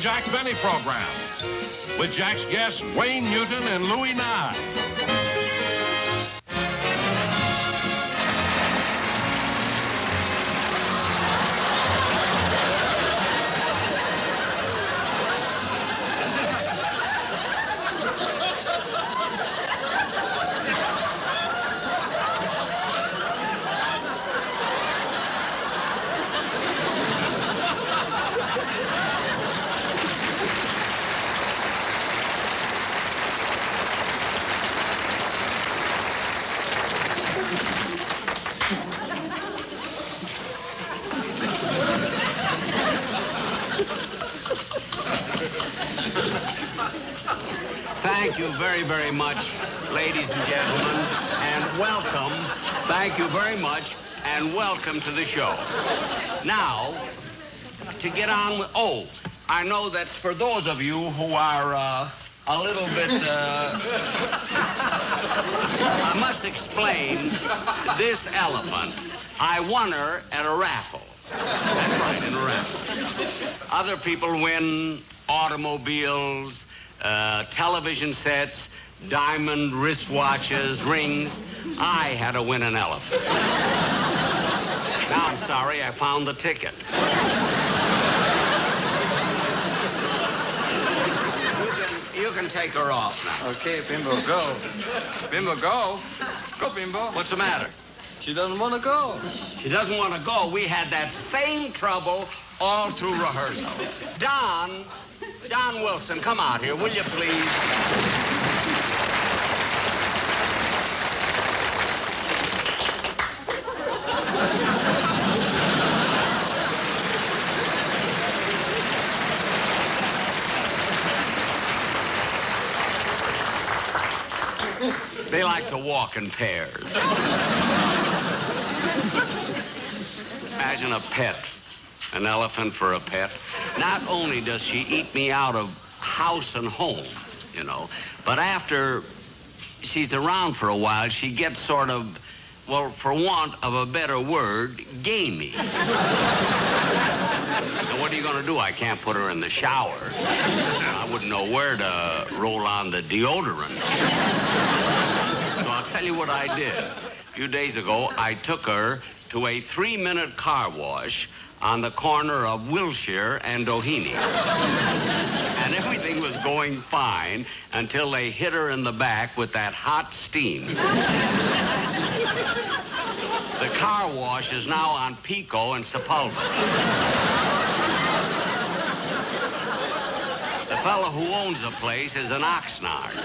Jack Benny program with Jack's guests, Wayne Newton and Louie Nye. Thank you very, very much, ladies and gentlemen, and welcome. Thank you very much, and welcome to the show. Now, to get on with... Oh, I know that for those of you who are a little bit... I must explain this elephant. I won her at a raffle. That's right, in a raffle. Other people win automobiles, television sets, diamond wristwatches, rings. I had to win an elephant. Now I'm sorry, I found the ticket. You can take her off now. Okay, Bimbo, go. Bimbo, go. Go, Bimbo. What's the matter? She doesn't want to go. She doesn't want to go. We had that same trouble all through rehearsal. Don Wilson, come out here, will you please? They like to walk in pairs. Imagine a pet, an elephant for a pet. Not only does she eat me out of house and home, you know, but after she's around for a while, she gets sort of, well, for want of a better word, gamey. And what are you going to do? I can't put her in the shower. I wouldn't know where to roll on the deodorant. So I'll tell you what I did. A few days ago, I took her to a 3-minute car wash on the corner of Wilshire and Doheny. And everything was going fine until they hit her in the back with that hot steam. The car wash is now on Pico and Sepulveda. The fellow who owns the place is an Oxnard.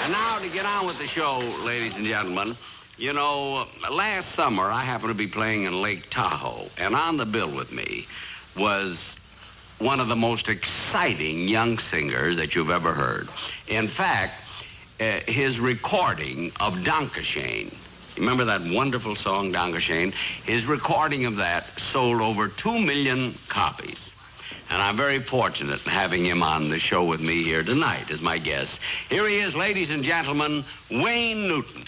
And now to get on with the show, ladies and gentlemen, you know, last summer I happened to be playing in Lake Tahoe, and on the bill with me was one of the most exciting young singers that you've ever heard. In fact, his recording of Dankeschön, remember that wonderful song, Dankeschön? His recording of that sold over 2 million copies. And I'm very fortunate in having him on the show with me here tonight as my guest. Here he is, ladies and gentlemen, Wayne Newton.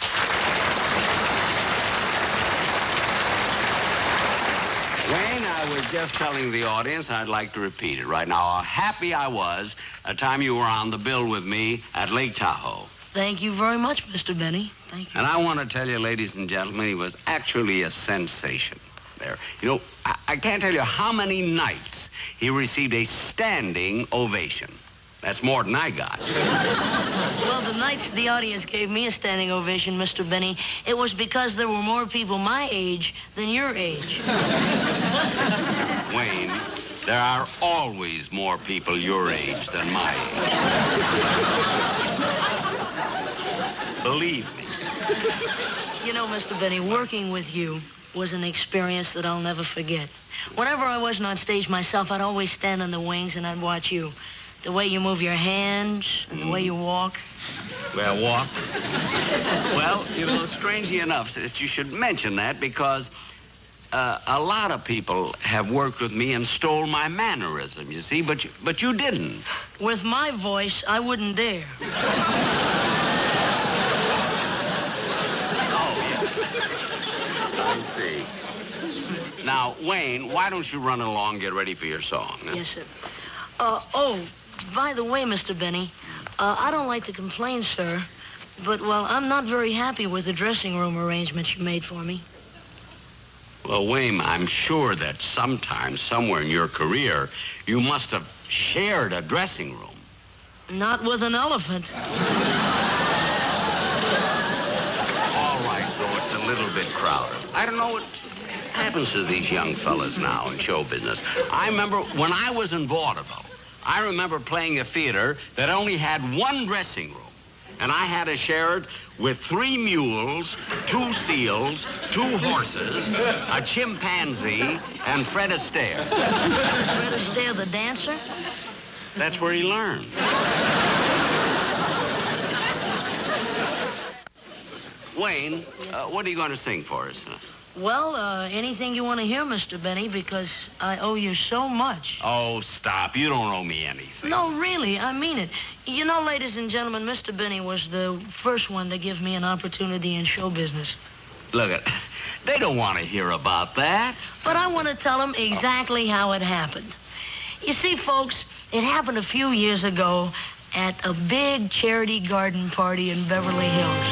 Wayne, I was just telling the audience, I'd like to repeat it right now, how happy I was the time you were on the bill with me at Lake Tahoe. Thank you very much, Mr. Benny. Thank you. And I want to tell you, ladies and gentlemen, he was actually a sensation there. You know, I can't tell you how many nights he received a standing ovation. That's more than I got. Well, the nights the audience gave me a standing ovation, Mr. Benny, it was because there were more people my age than your age. Wayne, there are always more people your age than my age. Believe me. You know, Mr. Benny, working with you was an experience that I'll never forget. Whenever I wasn't on stage myself, I'd always stand in the wings and I'd watch you. The way you move your hands and the way you walk. Well, walk? Well, you know, strangely enough, that you should mention that because a lot of people have worked with me and stole my mannerism, you see, but you didn't. With my voice, I wouldn't dare. Oh, yeah. I see. Now, Wayne, why don't you run along, get ready for your song? Huh? Yes, sir. Oh, by the way, Mr. Benny, I don't like to complain, sir, but, well, I'm not very happy with the dressing room arrangements you made for me. Well, Wayne, I'm sure that sometime, somewhere in your career, you must have shared a dressing room. Not with an elephant. All right, so it's a little bit crowded. I don't know what happens to these young fellas now in show business. I remember when I was in vaudeville, I remember playing a theater that only had one dressing room. And I had to share it with 3 mules, 2 seals, 2 horses, a chimpanzee, and Fred Astaire. Fred Astaire, the dancer? That's where he learned. Wayne, what are you going to sing for us? Well, anything you want to hear, Mr. Benny, because I owe you so much. Oh, stop. You don't owe me anything. No, really, I mean it. You know, ladies and gentlemen, Mr. Benny was the first one to give me an opportunity in show business. Look, they don't want to hear about that. But I want to tell them exactly how it happened. You see, folks, it happened a few years ago at a big charity garden party in Beverly Hills.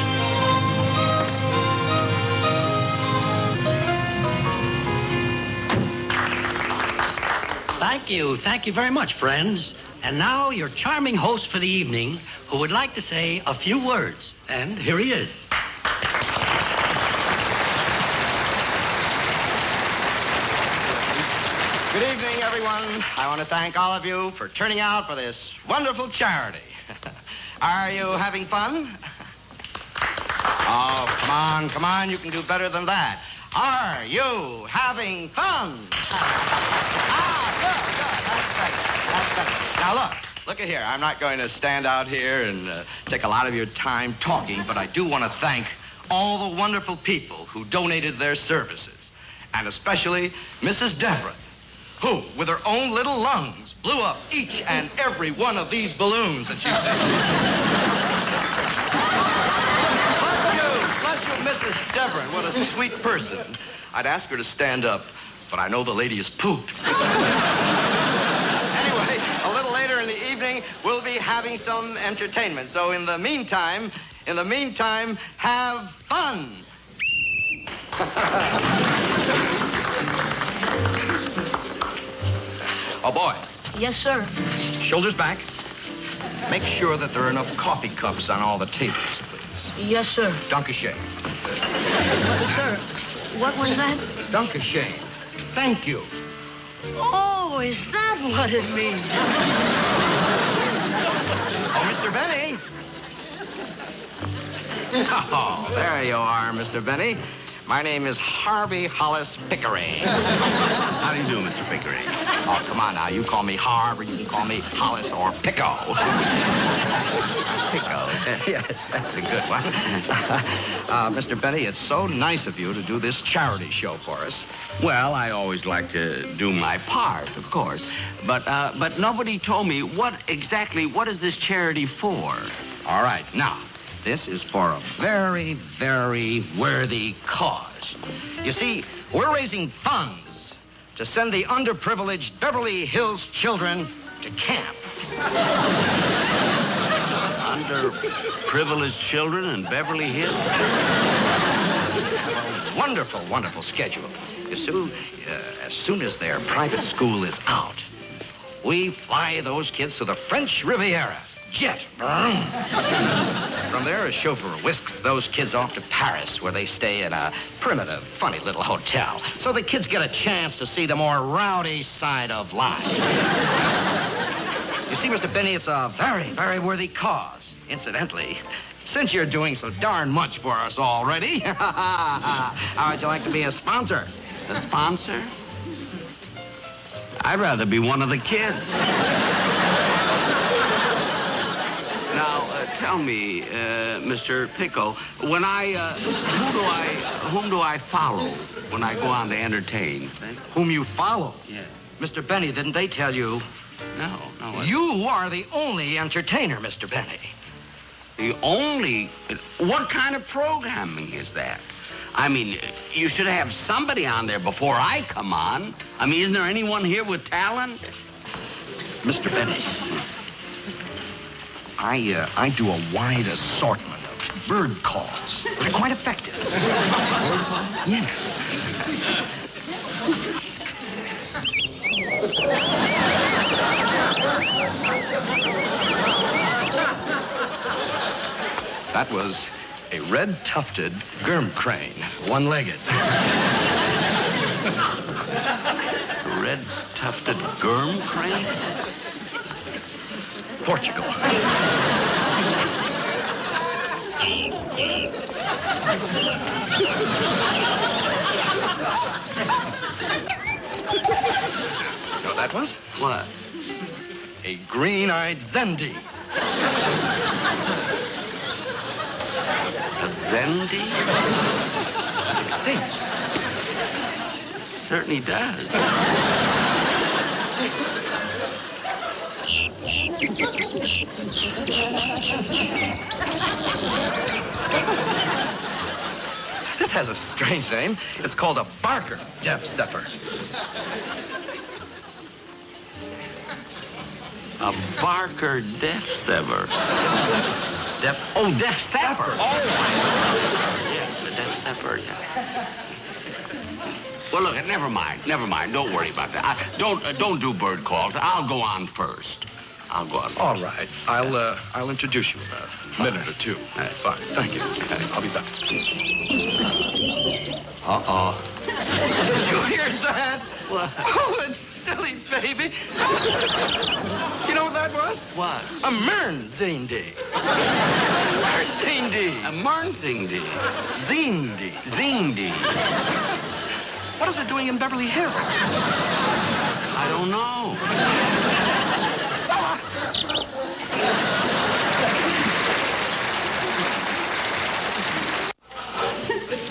Thank you very much, friends. And now your charming host for the evening, who would like to say a few words. And here he is. Good evening, everyone. I want to thank all of you for turning out for this wonderful charity. Are you having fun? Oh, come on, you can do better than that. Are you having fun? Good. That's better. Now, look at here. I'm not going to stand out here and take a lot of your time talking, but I do want to thank all the wonderful people who donated their services, and especially Mrs. Deborah, who, with her own little lungs, blew up each and every one of these balloons that you see. Bless you, Mrs. Deborah. What a sweet person. I'd ask her to stand up, but I know the lady is pooped. Anyway, a little later in the evening, we'll be having some entertainment. So in the meantime, have fun. Oh, boy. Yes, sir. Shoulders back. Make sure that there are enough coffee cups on all the tables, please. Yes, sir. Dankeschön. Sir, what was that? Dankeschön. Thank you. Oh, is that what it means? Oh, Mr. Benny. Oh, there you are, Mr. Benny. My name is Harvey Hollis Pickering. How do you do, Mr. Pickering? Oh, come on now. You call me Harv, or you can call me Hollis or Picko. Pico. Yes, that's a good one. Mr. Benny, it's so nice of you to do this charity show for us. Well, I always like to do my part, of course. But nobody told me what is this charity for? All right, now, this is for a very, very worthy cause. You see, we're raising funds to send the underprivileged Beverly Hills children to camp. Underprivileged children in Beverly Hills? Wonderful, wonderful schedule. As soon as their private school is out, we fly those kids to the French Riviera. Jet. From there, a chauffeur whisks those kids off to Paris, where they stay in a primitive, funny little hotel. So the kids get a chance to see the more rowdy side of life. You see, Mr. Benny, it's a very, very worthy cause. Incidentally, since you're doing so darn much for us already, how would you like to be a sponsor? A sponsor? I'd rather be one of the kids. Now, tell me, Mr. Pico, when whom do I follow when I go on to entertain? Whom you follow? Yeah. Mr. Benny, didn't they tell you? No. You are the only entertainer, Mr. Benny. The only... What kind of programming is that? I mean, you should have somebody on there before I come on. I mean, isn't there anyone here with talent? Mr. Benny, I do a wide assortment of bird calls. They're quite effective. Bird calls? Yeah. That was a red-tufted germ crane, one-legged. Red-tufted germ crane? Portugal. You know what that was? What? A green-eyed Zendi. A Zendi? It's extinct. Certainly does. This has a strange name. It's called a Barker Deaf Zephyr. A Barker Deaf Sever. Deaf? Oh, Deaf Sapper. Sapper. Oh, yes, a Deaf Sapper, yeah. Well, look, never mind. Don't worry about that. Don't do bird calls. I'll go on first. I'll go on. All right. I'll introduce you in a minute or two. Fine. Thank you. I'll be back. Uh-oh. Did you hear that? What? Oh, that silly baby. You know what that was? What? A Mernzindi. Mernzindi. A Mernzindi. Zindi. Zindi. What is it doing in Beverly Hills? I don't know.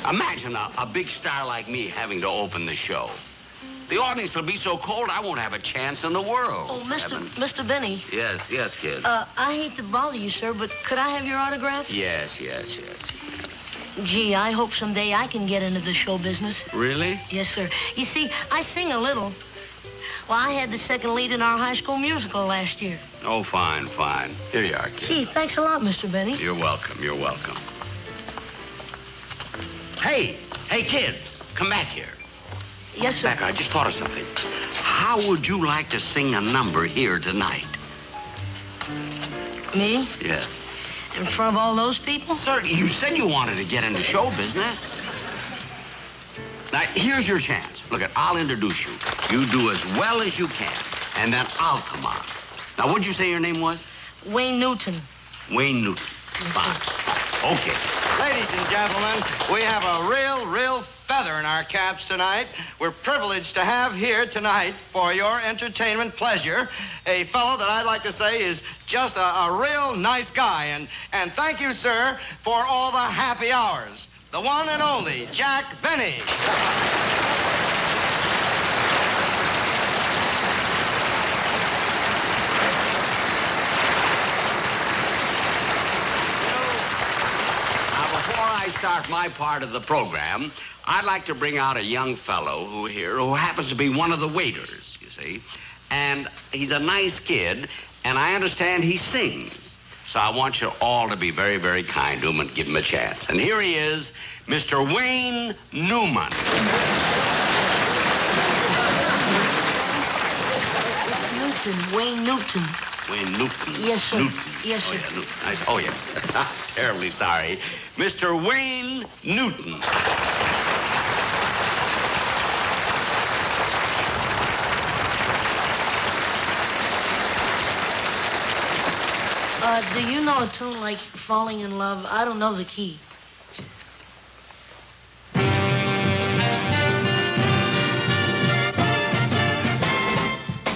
Imagine a big star like me having to open the show. The audience will be so cold, I won't have a chance in the world. Oh, Mr. Benny. Yes, kid. I hate to bother you, sir, but could I have your autograph? Yes. Gee, I hope someday I can get into the show business. Really? Yes, sir. You see, I sing a little. Well, I had the second lead in our high school musical last year. Oh, fine. Here you are, kid. Gee, thanks a lot, Mr. Benny. You're welcome. Hey, kid, come back here. Yes, sir. Back, I just thought of something. How would you like to sing a number here tonight? Me? Yes. In front of all those people? Sir, you said you wanted to get into show business. Now, here's your chance. Look, I'll introduce you. You do as well as you can, and then I'll come on. Now, what'd you say your name was? Wayne Newton. Wayne Newton. Fine. Okay. Ladies and gentlemen, we have a real feather in our caps tonight. We're privileged to have here tonight for your entertainment pleasure a fellow that I'd like to say is just a real nice guy. And thank you, sir, for all the happy hours. The one and only Jack Benny. Before I start my part of the program, I'd like to bring out a young fellow who happens to be one of the waiters, you see. And he's a nice kid, and I understand he sings. So I want you all to be very, very kind to him and give him a chance. And here he is, Mr. Wayne Newman. It's Newton, Wayne Newton. Wayne Newton. Yes, sir. Newton. Yes, sir. Oh, yeah, Newton. Oh, yes. Terribly sorry. Mr. Wayne Newton. Do you know a tune like Falling in Love? I don't know the key.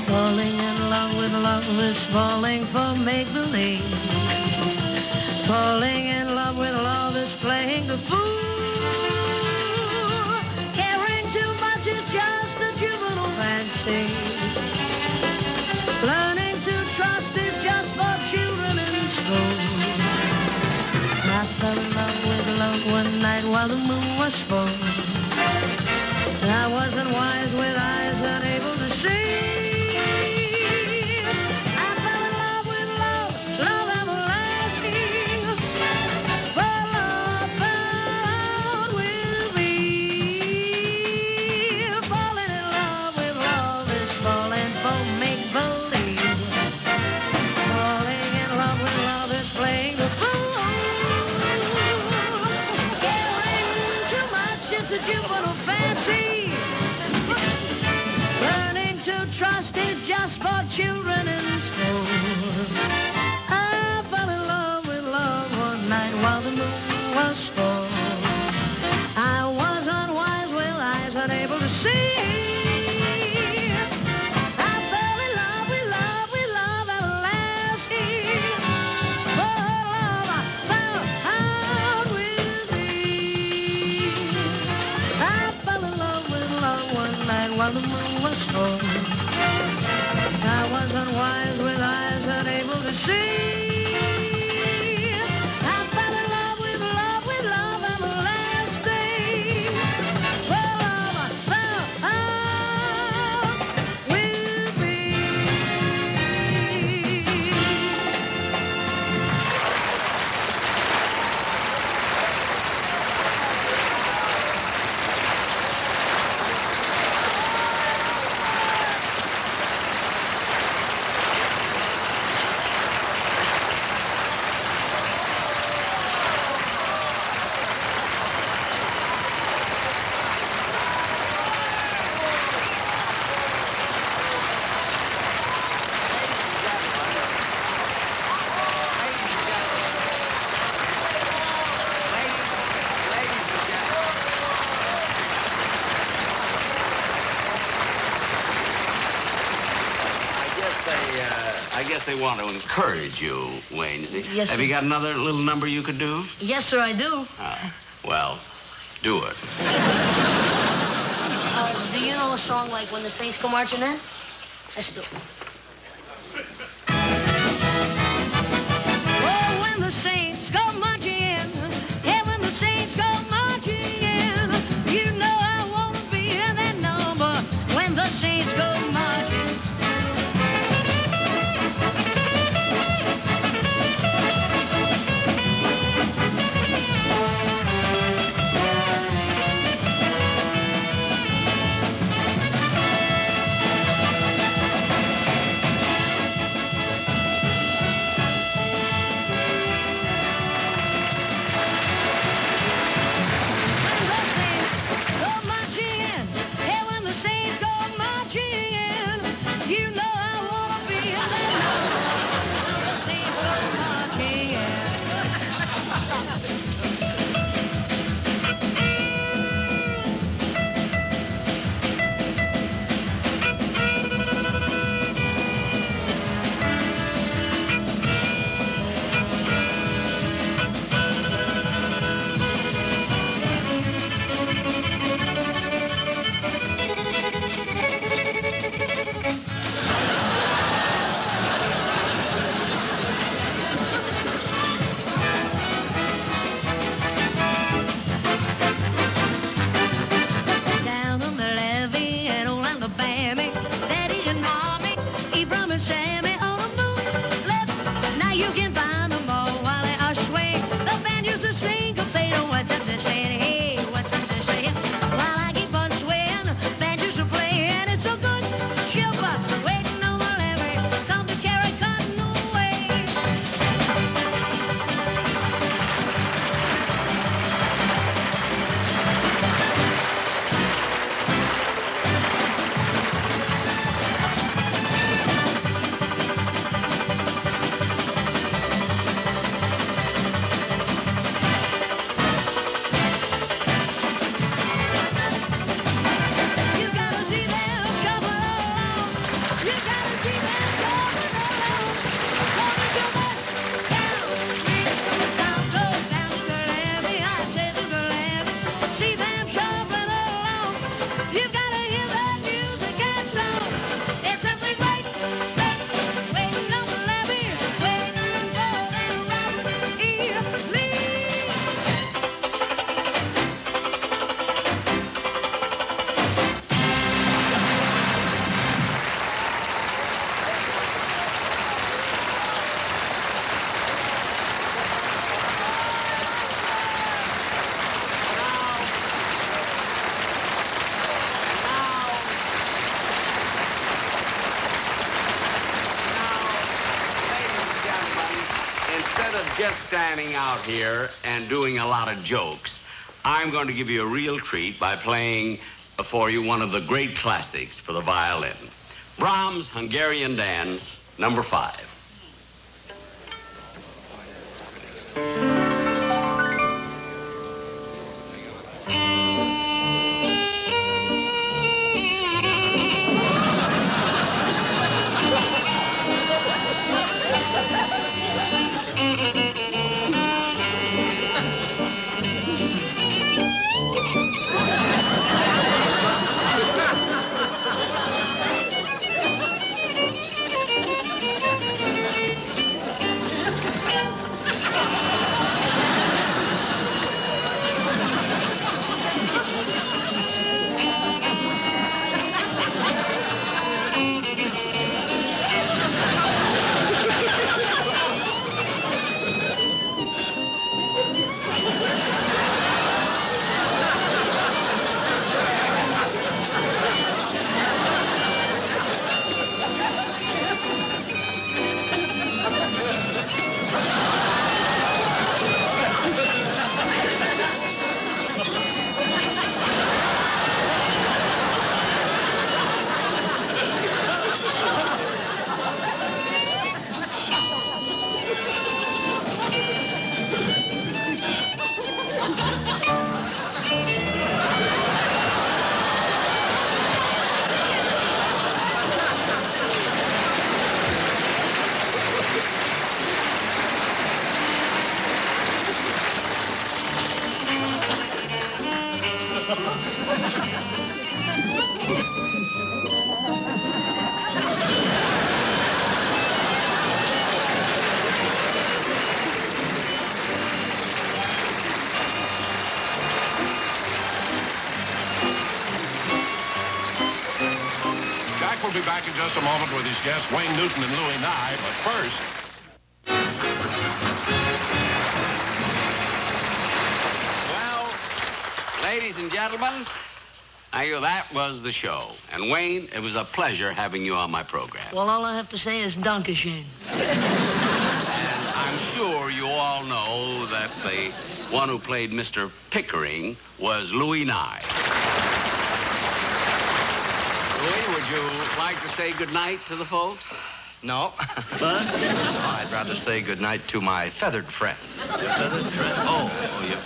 Falling in love with love is falling for make-believe. Falling in love with love is playing the fool. Caring too much is just a juvenile fancy. Learning to trust is just for children in school. I fell in love with love one night while while the moon was full. And I wasn't wise with eyes unable to see. I fell in love with love, love everlasting. For love found with me. Falling in love with love is falling for make-believe. Falling in love with love is playing the fool. Caring too much is a juvenile fancy. Learning to trust is just for children in school. I fell in love with love one night while the moon was full. I was unwise with eyes unable to see. I fell in love with love everlasting. For love I found out with me. I fell in love with love one night while the moon was full. I was unwise with eyes unable to see. I fell in love with love everlasting. For love I found out with me. I guess they want to encourage you, Wayne. You see? Yes, Have sir. you got another little number you could do? Yes, sir, I do. Well, do it. Do you know a song like When the Saints Go Marching In? Let's do it. Oh, when the saints go marching in, yeah, when the saints go marching in, you know I want to be in that number when the saints go marching. just standing out here and doing a lot of jokes, I'm going to give you a real treat by playing for you one of the great classics for the violin. Brahms' Hungarian Dance, number 5. We'll be back in just a moment with his guests, Wayne Newton and Louie Nye, but first... Well, ladies and gentlemen, that was the show. And Wayne, it was a pleasure having you on my program. Well, all I have to say is Dankeschön. And I'm sure you all know that the one who played Mr. Pickering was Louie Nye. Louie, would you like to say goodnight to the folks? No. What? I'd rather say goodnight to my feathered friends. Your feathered friend? Oh, you...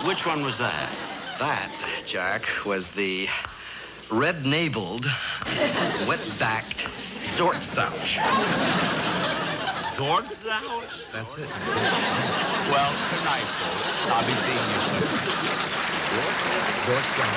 Which one was that? That, Jack, was the red-naveled, wet-backed Zortzouch. Zortzouch? That's it. Well, good night, folks. I'll be seeing you soon. Zortzouch.